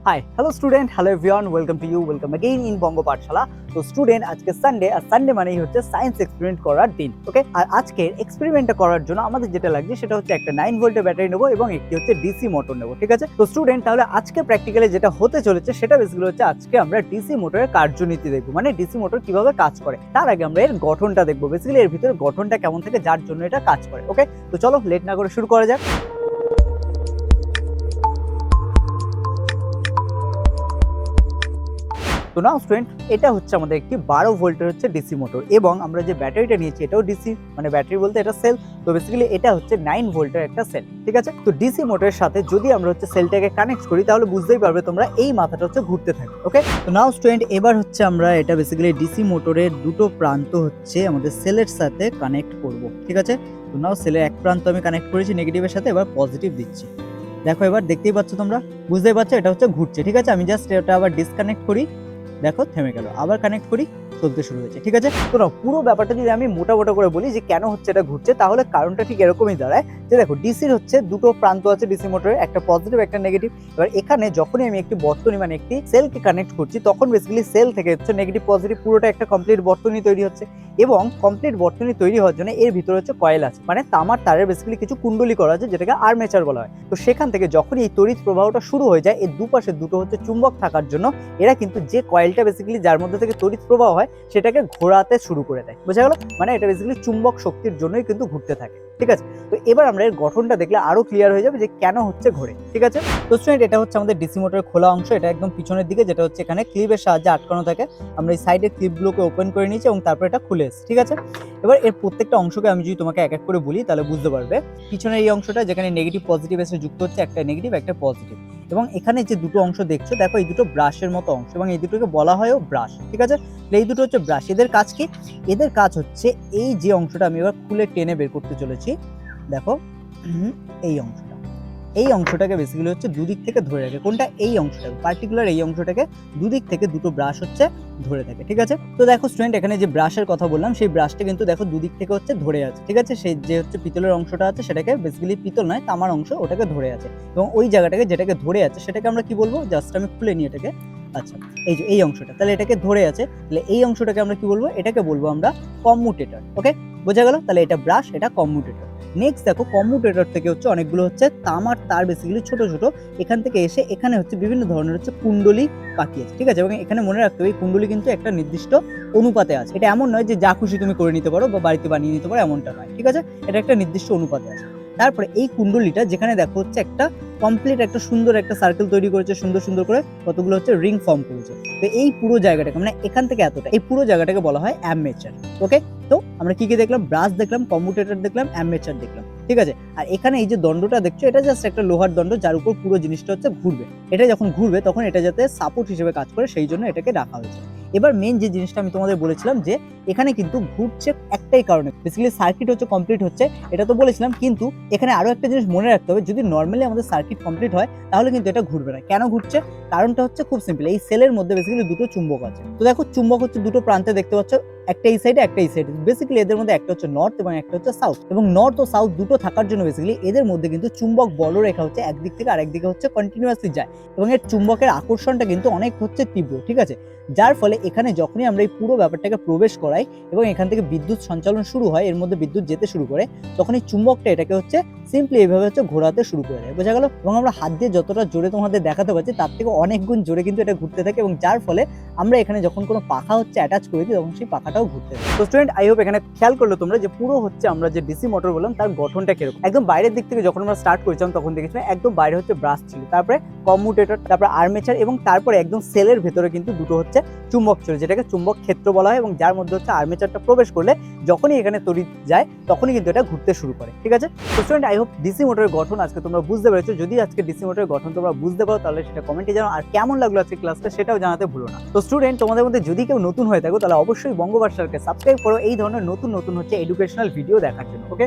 Hi, hello student, hello everyone, welcome to you, welcome again in Bongo Pathsala. তো student আজকে Sunday, আর Sunday মানেই হচ্ছে science experiment করার দিন। ওকে, আর আজকে এক্সপেরিমেন্টটা করার জন্য আমাদের যেটা লাগছে সেটা হচ্ছে একটা 9 ভোল্টের ব্যাটারি নেবো এবং একটি হচ্ছে ডিসি মোটর নেবো। ঠিক আছে, তো স্টুডেন্ট তাহলে আজকে প্র্যাকটিক্যালি যেটা হতে চলেছে সেটা বেসিক্যালি হচ্ছে আজকে আমরা ডিসি মোটরের কার্যনীতি দেখবো, মানে ডিসি মোটর কিভাবে কাজ করে। তার আগে আমরা এর গঠনটা দেখবো, বেসিক্যালি এর ভিতরে গঠনটা কেমন থাকে যার জন্য এটা কাজ করে। ওকে, তো চলো লেট না করে শুরু করা যাক। তো নাও স্টুডেন্ট, এটা হচ্ছে আমাদের একটি 12 ভোল্টের হচ্ছে ডিসি মোটর এবং আমরা যে ব্যাটারিটা নিয়েছি এটাও ডিসি, মানে ব্যাটারি বলতে এটা সেল। তো বেসিক্যালি এটা হচ্ছে 9 ভোল্টের একটা সেল। ঠিক আছে, তো ডিসি মোটরের সাথে যদি আমরা হচ্ছে সেলটাকে কানেক্ট করি তাহলে বুঝতেই পারবে তোমরা এই মাথাটা হচ্ছে ঘুরতে থাকে। ওকে, তো নাও স্টুডেন্ট, এবার হচ্ছে আমরা এটা বেসিক্যালি ডিসি মোটরের দুটো প্রান্ত হচ্ছে আমাদের সেলের সাথে কানেক্ট করব। ঠিক আছে, তো নাও সেলের এক প্রান্ত আমি কানেক্ট করেছি নেগেটিভের সাথে, এবার পজিটিভ দিচ্ছি। দেখো এবার দেখতেই পাচ্ছ, তোমরা বুঝতেই পারছো এটা হচ্ছে ঘুরছে। ঠিক আছে, আমি জাস্ট এটা আবার ডিসকানেক্ট করি, দেখো থেমে গেল, আবার কানেক্ট করি, চলতে শুরু হয়েছে। ঠিক আছে, তো পুরো ব্যাপারটা যদি আমি মোটা করে বলি যে কেন হচ্ছে এটা ঘুরছে, তাহলে কারণটা ঠিক এরকমই দাঁড়ায় যে দেখো ডিসির হচ্ছে দুটো প্রান্ত আছে ডিসি মোটরে, একটা পজিটিভ একটা নেগেটিভ। এবার এখানে যখনই আমি একটি বর্তনী মানে একটি সেলকে কানেক্ট করছি তখন বেসিক্যালি সেল থেকে হচ্ছে নেগেটিভ পজিটিভ পুরোটা একটা কমপ্লিট বর্তনী তৈরি হচ্ছে এবং কমপ্লিট বর্তনী তৈরি হওয়ার জন্য এর ভিতরে হচ্ছে কয়েল আছে, মানে তামার তারের বেসিক্যালি কিছু কুণ্ডলী করা আছে যেটাকে আর্মেচার বলা হয়। তো সেখান থেকে যখনই এই তড়িৎ প্রবাহটা শুরু হয়ে যায় এর দুপাশে দুটো হচ্ছে চুম্বক থাকার জন্য এরা কিন্তু যে কয়েলটা বেসিক্যালি যার মধ্যে থেকে তড়িৎ প্রবাহ হয় সেটাকে ঘোরাতে শুরু করে দেয়। বোঝা গেল, মানে এটা বেসিক্যালি চুম্বক শক্তির জন্যই কিন্তু ঘুরতে থাকে। ঠিক আছে, তো এবার আমরা এর গঠনটা দেখলে আরো ক্লিয়ার হয়ে যাবে যে কেন হচ্ছে ঘোরে। ঠিক আছে, তো স্টুডেন্ট এটা হচ্ছে আমাদের ডিসি মোটরের খোলা অংশ, এটা একদম পিছনের দিকে, যেটা হচ্ছে এখানে ক্লিপের সাহায্যে আটকানো থাকে। আমরা এই সাইডের ক্লিপগুলোকে ওপেন করে নিয়েছি এবং তারপর এটা খুলে এসেছে। ঠিক আছে, এবার এর প্রত্যেকটা অংশকে আমি যদি তোমাকে এক এক করে বলি তাহলে বুঝতে পারবে। পিছনের এই অংশটা যেখানে নেগেটিভ পজিটিভ এসে যুক্ত হচ্ছে, একটা নেগেটিভ একটা পজিটিভ, এবং এখানে যে দুটো অংশ দেখছো দেখো এই দুটো ব্রাশের মতো অংশ এবং এই দুটোকে বলা হয়ও ব্রাশ। ঠিক আছে, এই দুটো হচ্ছে ব্রাশ। এদের কাজ কি? এদের কাজ হচ্ছে এই যে অংশটা আমি এবার খুলে টেনে বের করতে চলেছি, দেখো এই অংশটাকে বেসিক্যালি হচ্ছে দুদিক থেকে ধরে রাখে। কোনটা? এই অংশটাকে, পার্টিকুলার এই অংশটাকে দুদিক থেকে দুটো ব্রাশ হচ্ছে ধরে থাকে। ঠিক আছে, তো দেখো স্টুডেন্ট এখানে যে ব্রাশের কথা বললাম সেই ব্রাশটা কিন্তু দেখো দুদিক থেকে হচ্ছে ধরে আছে। ঠিক আছে, সেই যে হচ্ছে পিতলের অংশটা আছে সেটাকে বেসিক্যালি পিতল নয় তামার অংশ, ওটাকে ধরে আছে এবং ওই জায়গাটাকে যেটাকে ধরে আছে সেটাকে আমরা কি বলবো? জাস্ট আমি খুলে নিই এটাকে। আচ্ছা, এই যে এই অংশটা, তাহলে এটাকে ধরে আছে, তাহলে এই অংশটাকে আমরা কি বলবো? এটাকে বলবো আমরা কম্যুটেটর। ওকে, বোঝা গেল, তাহলে এটা ব্রাশ, এটা কম্যুটেটর। নেক্সট দেখো কম্যুটেটর থেকে হচ্ছে অনেকগুলো হচ্ছে তামার তার বেসিক্যালি ছোট ছোট এখান থেকে এসে এখানে হচ্ছে বিভিন্ন ধরনের হচ্ছে কুণ্ডলী পাকিয়েছে। ঠিক আছে, এবং এখানে মনে রাখতে হবে এই কুণ্ডলী কিন্তু একটা নির্দিষ্ট অনুপাতে আছে। এটা এমন নয় যে যা খুশি তুমি করে নিতে পারো বা বাড়িতে বানিয়ে নিতে পারো, এমনটা নয়। ঠিক আছে, এটা একটা নির্দিষ্ট অনুপাতে আছে। তারপরে এই কুণ্ডলীটা যেখানে দেখো হচ্ছে একটা কমপ্লিট একটা সুন্দর একটা সার্কেল তৈরি করেছে, সুন্দর সুন্দর করে কতগুলো হচ্ছে রিং ফর্ম করেছে। তো এই পুরো জায়গাটাকে মানে এখান থেকে এতটা, এই পুরো জায়গাটাকে বলা হয় অ্যামেচার। ওকে, তো আমরা কি কি দেখলাম? ব্রাশ দেখলাম, কম্যুটেটর দেখলাম, অ্যামেচার দেখলাম। ঠিক আছে, আর এখানে এই যে দণ্ডটা দেখছো এটা জাস্ট একটা লোহার দণ্ড যার উপর পুরো জিনিসটা হচ্ছে ঘুরবে। এটা যখন ঘুরবে তখন এটা যাতে সাপোর্ট হিসেবে কাজ করে সেই জন্য এটাকে রাখা হয়েছে। এবার মেন যে জিনিসটা আমি তোমাদের বলেছিলাম যে এখানে কিন্তু ঘুরছে একটাই কারণে, বেসিক্যালি সার্কিট হচ্ছে কমপ্লিট হচ্ছে, এটা তো বলেছিলাম। কিন্তু এখানে আরো একটা জিনিস মনে রাখতে হবে, যদি নর্মালি আমাদের সার্কিট কমপ্লিট হয় তাহলে কিন্তু এটা ঘুরবে না। কেন ঘুরছে? কারণটা হচ্ছে খুব সিম্পল, এই সেলের মধ্যে বেসিক্যালি দুটো চুম্বক আছে। তো দেখো চুম্বক হচ্ছে দুটো প্রান্তে দেখতে পাচ্ছ, একটা এই সাইডে একটা এই সাইডে। বেসিক্যালি এদের মধ্যে একটা হচ্ছে নর্থ এবং একটা হচ্ছে সাউথ, এবং নর্থ ও সাউথ দুটো থাকার জন্য বেসিক্যালি এদের মধ্যে কিন্তু চুম্বক বলরেখা হচ্ছে একদিক থেকে আরেক দিকে হচ্ছে কন্টিনিউয়াসলি যায় এবং এর চুম্বকের আকর্ষণটা কিন্তু অনেক হচ্ছে তীব্র। ঠিক আছে, যার ফলে এখানে যখনই আমরা এই পুরো ব্যাপারটাকে প্রবেশ করাই এবং এখান থেকে বিদ্যুৎ সঞ্চালন শুরু হয়, এর মধ্যে বিদ্যুৎ যেতে শুরু করে, তখন এই চুম্বকটা এটাকে হচ্ছে সিম্পলি এইভাবে হচ্ছে ঘোরাতে শুরু করে দেয়। বোঝা গেল? এবং আমরা হাত দিয়ে যতটা জোরে তোমাদের দেখাতে পারছি তার থেকে অনেক গুণ জোরে কিন্তু এটা ঘুরতে থাকে এবং যার ফলে আমরা এখানে যখন কোনো পাখা হচ্ছে অ্যাটাচ করে দিই তখন সেই পাখাটাও ঘুরতে থাকে। তো স্টুডেন্ট আই হোপ এখানে খেয়াল করলো তোমরা যে পুরো হচ্ছে আমরা যে ডিসি মোটর বললাম তার গঠনটা কিরকম। একদম বাইরের দিক থেকে যখন আমরা স্টার্ট করেছিলাম তখন দেখেছিলাম একদম বাইরে হচ্ছে ব্রাশ ছিল, তারপরে কম্যুটেটর, তারপরে আর্মেচার এবং তারপরে একদম সেলের ভেতরে কিন্তু দুটো হচ্ছে চুম্বক ছিল যেটাকে চুম্বক ক্ষেত্র বলা হয় এবং যার মধ্যে হচ্ছে আর্মেচারটা প্রবেশ করলে যখনই এখানে তড়িৎ যায় তখনই কিন্তু এটা ঘুরতে শুরু করে। ঠিক আছে, তো স্টুডেন্ট আই হোপ ডিসি মোটরের গঠন আজকে তোমরা বুঝতে পেরেছো। যদি আজকে ডিসি মোটরের গঠন তোমরা বুঝতে পারো তাহলে সেটা কমেন্টে জানাও, আর কেমন লাগলো আজকে ক্লাসটা সেটাও জানাতে ভুলো না। তো স্টুডেন্ট তোমাদের মধ্যে যদি কেউ নতুন হয়ে থাকো তাহলে অবশ্যই বঙ্গ পাঠশালাকে সাবস্ক্রাইব করো এই ধরনের নতুন নতুন হচ্ছে এডুকেশনাল ভিডিও দেখার জন্য। ওকে।